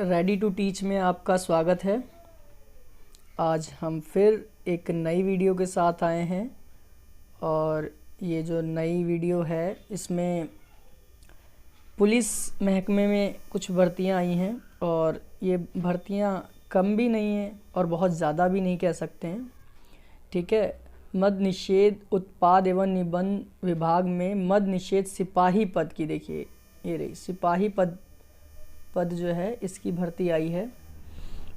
Ready to teach में आपका स्वागत है। आज हम फिर एक नई वीडियो के साथ आए हैं और ये जो नई वीडियो है इसमें पुलिस महकमे में कुछ भर्तियां आई हैं और ये भर्तियां कम भी नहीं हैं और बहुत ज़्यादा भी नहीं कह सकते हैं। ठीक है, मद्य निषेध उत्पाद एवं निबंध विभाग में मद्य निषेध सिपाही पद की, देखिए ये रही सिपाही पद जो है इसकी भर्ती आई है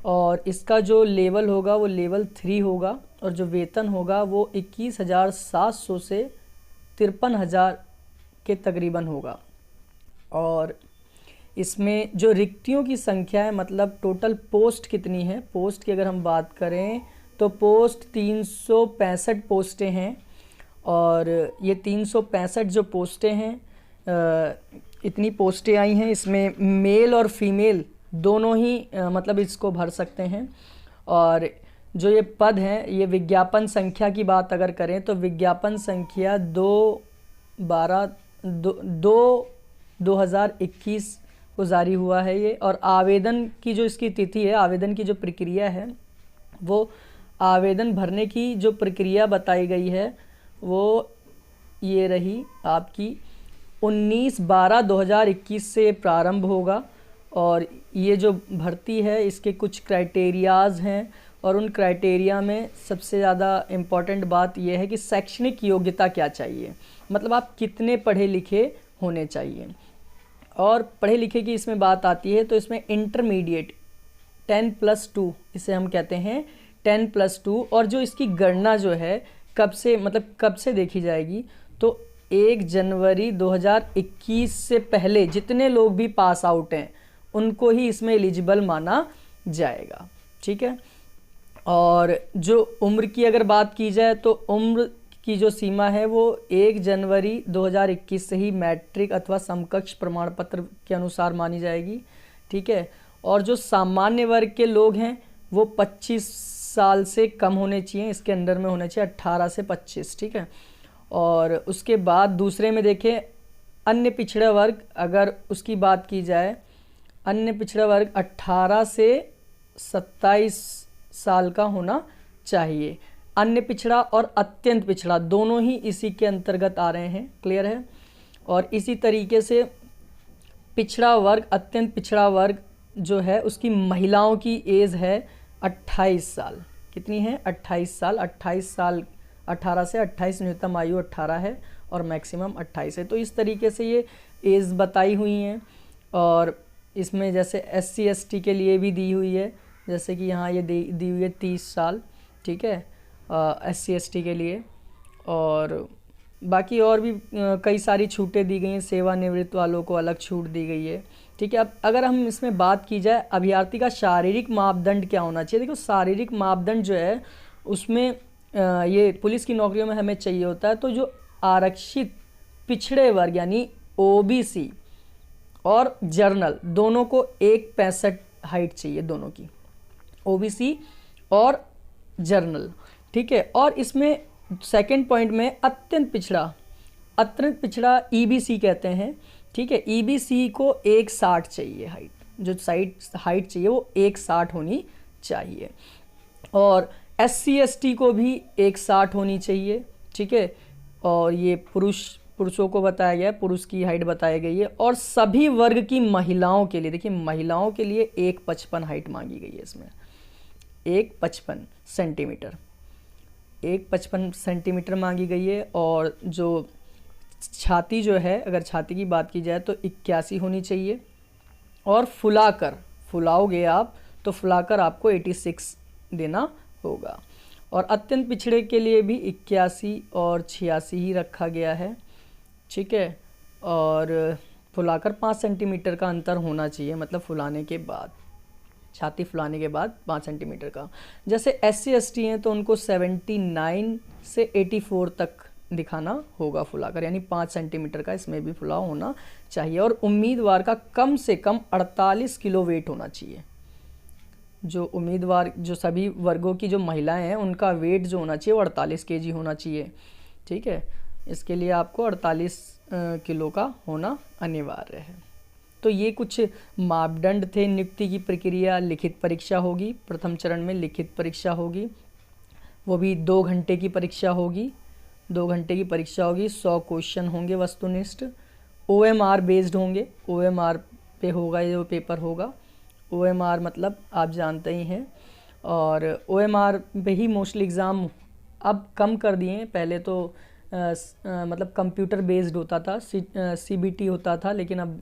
और इसका जो लेवल होगा वो लेवल 3 होगा और जो वेतन होगा वो 21,700 से 53,000 के तकरीबन होगा। और इसमें जो रिक्तियों की संख्या है, मतलब टोटल पोस्ट कितनी है, पोस्ट की अगर हम बात करें तो पोस्ट 365 पोस्टें हैं और ये 365 जो पोस्टें हैं इतनी पोस्टें आई हैं। इसमें मेल और फीमेल दोनों ही मतलब इसको भर सकते हैं। और जो ये पद हैं, ये विज्ञापन संख्या की बात अगर करें तो विज्ञापन संख्या 2/12/2021 को जारी हुआ है ये। और आवेदन की जो इसकी तिथि है, आवेदन की जो प्रक्रिया है, वो आवेदन भरने की जो प्रक्रिया बताई गई है वो ये रही आपकी 19/12/2021 से प्रारंभ होगा। और ये जो भर्ती है इसके कुछ क्राइटेरियाज़ हैं और उन क्राइटेरिया में सबसे ज़्यादा इम्पॉर्टेंट बात यह है कि शैक्षणिक योग्यता क्या चाहिए, मतलब आप कितने पढ़े लिखे होने चाहिए। और पढ़े लिखे की इसमें बात आती है तो इसमें इंटरमीडिएट 10+2 इसे हम कहते हैं 10+2। और जो इसकी गणना जो है कब से, मतलब कब से देखी जाएगी तो 1 जनवरी 2021 से पहले जितने लोग भी पास आउट हैं उनको ही इसमें एलिजिबल माना जाएगा। ठीक है, और जो उम्र की अगर बात की जाए तो उम्र की जो सीमा है वो 1 जनवरी 2021 से ही मैट्रिक अथवा समकक्ष प्रमाण पत्र के अनुसार मानी जाएगी। ठीक है, और जो सामान्य वर्ग के लोग हैं वो 25 साल से कम होने चाहिए, इसके अंडर में होने चाहिए 18 से 25। ठीक है, और उसके बाद दूसरे में देखें अन्य पिछड़ा वर्ग, अगर उसकी बात की जाए अन्य पिछड़ा वर्ग 18 से 27 साल का होना चाहिए। अन्य पिछड़ा और अत्यंत पिछड़ा दोनों ही इसी के अंतर्गत आ रहे हैं, क्लियर है। और इसी तरीके से पिछड़ा वर्ग, अत्यंत पिछड़ा वर्ग जो है उसकी महिलाओं की एज है 28 साल। कितनी है? 28 साल। 28 साल, 18 से 28, न्यूनतम आयु 18 है और मैक्सिमम 28 है। तो इस तरीके से ये एज बताई हुई हैं। और इसमें जैसे SC ST के लिए भी दी हुई है, जैसे कि यहाँ ये दी हुई है 30 साल। ठीक है, SC ST के लिए। और बाकी और भी कई सारी छूटें दी गई हैं, सेवानिवृत्त वालों को अलग छूट दी गई है। ठीक है, अब अगर हम इसमें बात की जाए अभ्यर्थी का शारीरिक मापदंड क्या होना चाहिए। देखो शारीरिक मापदंड जो है उसमें ये पुलिस की नौकरियों में हमें चाहिए होता है। तो जो आरक्षित पिछड़े वर्ग यानी OBC और जर्नल दोनों को 1.65 हाइट चाहिए, दोनों की, OBC और जर्नल। ठीक है, और इसमें सेकंड पॉइंट में अत्यंत पिछड़ा EBC कहते हैं। ठीक है, EBC को 1.60 चाहिए हाइट, जो हाइट चाहिए वो 1.60 होनी चाहिए। और SC ST को भी 1.60 होनी चाहिए। ठीक है, और ये पुरुषों को बताया गया है, पुरुष की हाइट बताई गई है। और सभी वर्ग की महिलाओं के लिए, देखिए महिलाओं के लिए 1.55 हाइट मांगी गई है इसमें, 1.55 सेंटीमीटर, 1.55 सेंटीमीटर मांगी गई है। और जो छाती जो है, अगर छाती की बात की जाए तो 81 होनी चाहिए। और फुलाओगे आप तो फुलाकर आपको 86 देना होगा। और अत्यंत पिछड़े के लिए भी 81 और 86 ही रखा गया है। ठीक है, और फुलाकर 5 सेंटीमीटर का अंतर होना चाहिए, मतलब फुलाने के बाद, छाती फुलाने के बाद 5 सेंटीमीटर का। जैसे SC ST हैं तो उनको 79 से 84 तक दिखाना होगा फुलाकर, यानी 5 सेंटीमीटर का इसमें भी फुलाव होना चाहिए। और उम्मीदवार का कम से कम 48 किलो वेट होना चाहिए। जो उम्मीदवार, जो सभी वर्गों की जो महिलाएं हैं उनका वेट जो होना चाहिए वो 48 केजी होना चाहिए। ठीक है, इसके लिए आपको 48 किलो का होना अनिवार्य है। तो ये कुछ मापदंड थे नियुक्ति की प्रक्रिया। लिखित परीक्षा होगी, प्रथम चरण में लिखित परीक्षा होगी, वो भी 2 घंटे की परीक्षा होगी। 2 घंटे की परीक्षा होगी, 100 क्वेश्चन होंगे वस्तुनिष्ठ, OMR बेस्ड होंगे। OMR पे होगा ये पेपर होगा। OMR मतलब आप जानते ही हैं, और OMR पे ही मोस्टली एग्ज़ाम अब कम कर दिए हैं। पहले तो मतलब कंप्यूटर बेस्ड होता था, CBT होता था, लेकिन अब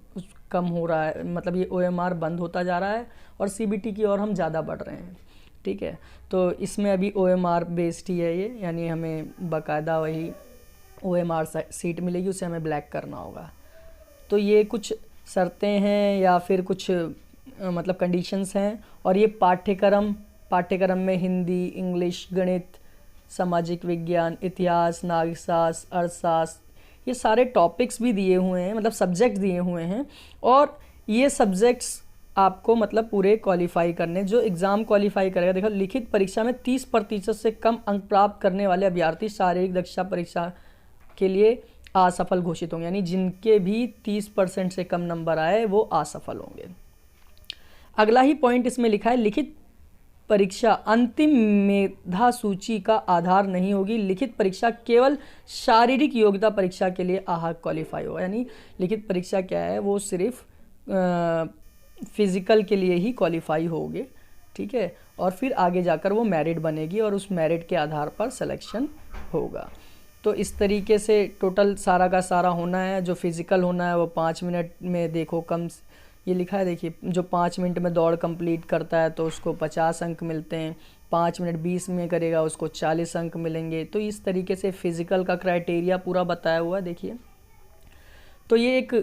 कम हो रहा है, मतलब ये OMR बंद होता जा रहा है और CBT की ओर हम ज़्यादा बढ़ रहे हैं। ठीक है, तो इसमें अभी OMR बेस्ड ही है ये, यानी हमें बाकायदा वही OMR सीट मिलेगी, उसे हमें ब्लैक करना होगा। तो ये कुछ शर्तें हैं या फिर कुछ मतलब कंडीशंस हैं। और ये पाठ्यक्रम में हिंदी, इंग्लिश, गणित, सामाजिक विज्ञान, इतिहास, नागरिक शास्त्र, अर्थशास्त्र, ये सारे टॉपिक्स भी दिए हुए हैं, मतलब सब्जेक्ट दिए हुए हैं। और ये सब्जेक्ट्स आपको मतलब पूरे क्वालिफाई करने, जो एग्ज़ाम क्वालिफाई करेगा। देखो, लिखित परीक्षा में 30% से कम अंक प्राप्त करने वाले अभ्यर्थी शारीरिक दक्षता परीक्षा के लिए असफल घोषित होंगे, यानी जिनके भी 30% से कम नंबर आए वो असफल होंगे। अगला ही पॉइंट इसमें लिखा है, लिखित परीक्षा अंतिम मेधा सूची का आधार नहीं होगी। लिखित परीक्षा केवल शारीरिक योग्यता परीक्षा के लिए क्वालिफाई होगा, यानी लिखित परीक्षा क्या है, वो सिर्फ फिज़िकल के लिए ही क्वालिफाई होगे। ठीक है, और फिर आगे जाकर वो मेरिट बनेगी और उस मेरिट के आधार पर सिलेक्शन होगा। तो इस तरीके से टोटल सारा का सारा होना है। जो फिज़िकल होना है वो 5 मिनट में, देखो कम ये लिखा है, देखिए, जो 5 मिनट में दौड़ कंप्लीट करता है तो उसको 50 अंक मिलते हैं, 5 मिनट 20 में करेगा उसको 40 अंक मिलेंगे। तो इस तरीके से फिज़िकल का क्राइटेरिया पूरा बताया हुआ है, देखिए। तो ये एक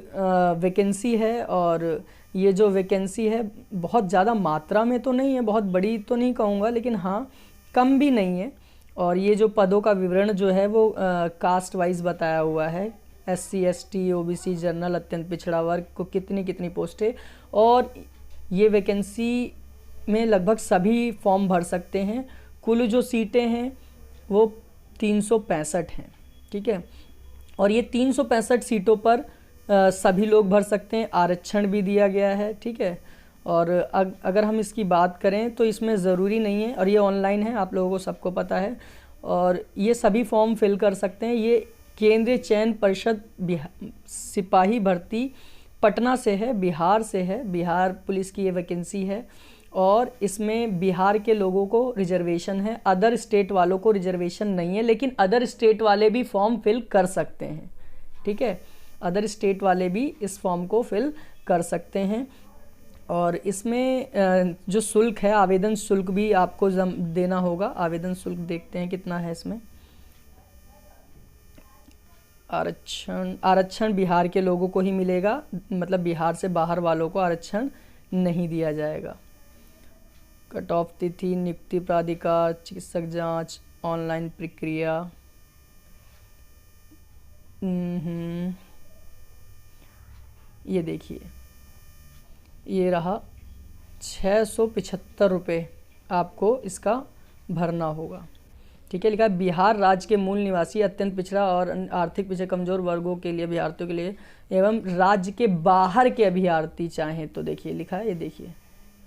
वैकेंसी है, और ये जो वैकेंसी है बहुत ज़्यादा मात्रा में तो नहीं है, बहुत बड़ी तो नहीं कहूँगा, लेकिन हाँ कम भी नहीं है। और ये जो पदों का विवरण जो है वो कास्ट वाइज बताया हुआ है, SC ST OBC जनरल, अत्यंत पिछड़ा वर्ग को कितनी कितनी पोस्टें। और ये वैकेंसी में लगभग सभी फॉर्म भर सकते हैं। कुल जो सीटें हैं वो 365 हैं। ठीक है, और ये 365 सीटों पर सभी लोग भर सकते हैं, आरक्षण भी दिया गया है। ठीक है, और अगर हम इसकी बात करें तो इसमें ज़रूरी नहीं है, और ये ऑनलाइन है, आप लोगों को सबको पता है, और ये सभी फॉर्म फिल कर सकते हैं। ये केंद्रीय चयन परिषद सिपाही भर्ती पटना से है, बिहार से है, बिहार पुलिस की ये वैकेंसी है। और इसमें बिहार के लोगों को रिजर्वेशन है, अदर स्टेट वालों को रिजर्वेशन नहीं है, लेकिन अदर स्टेट वाले भी फॉर्म फिल कर सकते हैं। ठीक है, अदर स्टेट वाले भी इस फॉर्म को फिल कर सकते हैं। और इसमें जो शुल्क है, आवेदन शुल्क भी आपको देना होगा। आवेदन शुल्क देखते हैं कितना है इसमें। आरक्षण बिहार के लोगों को ही मिलेगा, मतलब बिहार से बाहर वालों को आरक्षण नहीं दिया जाएगा। कट ऑफ तिथि, नियुक्ति प्राधिकार, चिकित्सक जांच, ऑनलाइन प्रक्रिया, ये देखिए, ये रहा 675 रुपये आपको इसका भरना होगा। ठीक है, लिखा है बिहार राज्य के मूल निवासी, अत्यंत पिछड़ा और आर्थिक पिछड़े कमजोर वर्गों के लिए अभ्यर्थियों के लिए एवं राज्य के बाहर के अभ्यर्थी चाहें तो, देखिए लिखा है, ये देखिए,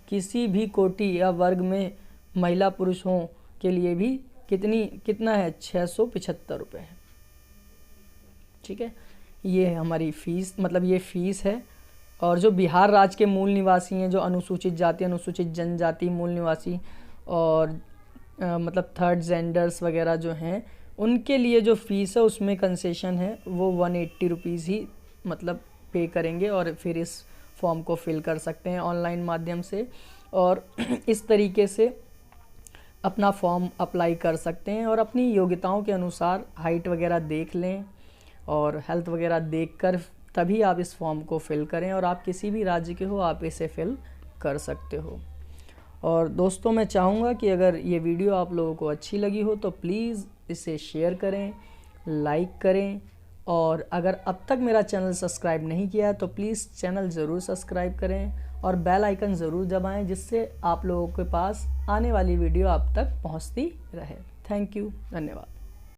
किसी भी कोटि या वर्ग में महिला पुरुषों के लिए भी कितना है, 675 रुपये है। ठीक है, ये है हमारी फ़ीस, मतलब ये फ़ीस है। और जो बिहार राज्य के मूल निवासी हैं, जो अनुसूचित जाति, अनुसूचित जनजाति मूल निवासी और मतलब थर्ड जेंडर्स वगैरह जो हैं, उनके लिए जो फ़ीस है उसमें कंसेशन है, वो 180 रुपीज़ ही मतलब पे करेंगे और फिर इस फॉर्म को फिल कर सकते हैं ऑनलाइन माध्यम से। और इस तरीके से अपना फॉर्म अप्लाई कर सकते हैं और अपनी योग्यताओं के अनुसार हाइट वगैरह देख लें और हेल्थ वगैरह देखकर तभी आप इस फॉर्म को फिल करें। और आप किसी भी राज्य के हो, आप इसे फिल कर सकते हो। और दोस्तों, मैं चाहूँगा कि अगर ये वीडियो आप लोगों को अच्छी लगी हो तो प्लीज़ इसे शेयर करें, लाइक करें, और अगर अब तक मेरा चैनल सब्सक्राइब नहीं किया है तो प्लीज़ चैनल ज़रूर सब्सक्राइब करें और बेल आइकन ज़रूर दबाएं, जिससे आप लोगों के पास आने वाली वीडियो आप तक पहुंचती रहे। थैंक यू, धन्यवाद।